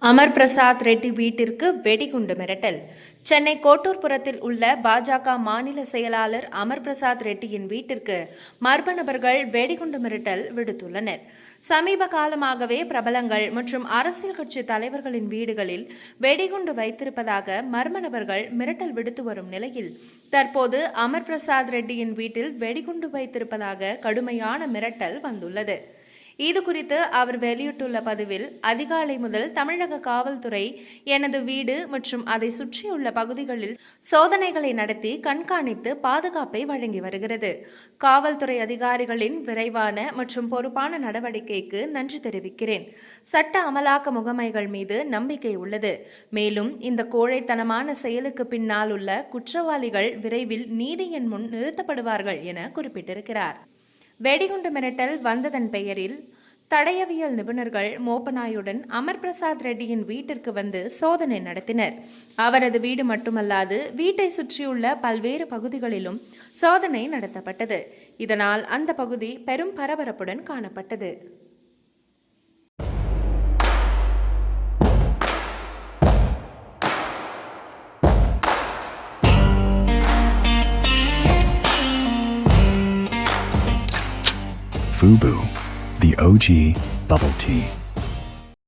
அமர் பிரசாத் ரெட்டி வீட்டிற்கு வெடிகுண்டு மிரட்டல். சென்னை கோட்டூர்புரத்தில் உள்ள பாஜக மாநில செயலாளர் அமர் பிரசாத் ரெட்டியின் வீட்டிற்கு மர்ம நபர்கள் வெடிகுண்டு மிரட்டல் விடுத்துள்ளனர். சமீப காலமாகவே பிரபலங்கள் மற்றும் அரசியல் கட்சி தலைவர்களின் வீடுகளில் வெடிகுண்டு வைத்திருப்பதாக மர்ம நபர்கள் மிரட்டல் விடுத்து வரும் நிலையில் தற்போது அமர் பிரசாத் ரெட்டியின் வீட்டில் வெடிகுண்டு வைத்திருப்பதாக கடுமையான மிரட்டல் வந்துள்ளது. இதுகுறித்து அவர் வெளியிட்டுள்ள பதிவில், அதிகாலை முதல் தமிழக காவல்துறை எனது வீடு மற்றும் அதை சுற்றியுள்ள பகுதிகளில் சோதனைகளை நடத்தி கண்காணித்து பாதுகாப்பை வழங்கி வருகிறது. காவல்துறை அதிகாரிகளின் விரைவான மற்றும் பொறுப்பான நடவடிக்கைக்கு நன்றி தெரிவிக்கிறேன். சட்ட அமலாக்க முகமைகள் மீது நம்பிக்கை உள்ளது. மேலும் இந்த கோழைத்தனமான செயலுக்கு பின்னால் உள்ள குற்றவாளிகள் விரைவில் நீதியின் முன் நிறுத்தப்படுவார்கள் என குறிப்பிட்டிருக்கிறார். வெடிகுண்டு மிரட்டல் வந்ததன் பெயரில் தடயவியல் நிபுணர்கள் மோப்பநாயுடன் அமர் பிரசாத் ரெட்டியின் வீட்டிற்கு வந்து சோதனை நடத்தினர். அவரது வீடு மட்டுமல்லாது வீட்டை சுற்றியுள்ள பல்வேறு பகுதிகளிலும் சோதனை நடத்தப்பட்டது. இதனால் அந்த பகுதி பெரும் பரபரப்புடன் காணப்பட்டது. Fubu, the OG bubble tea.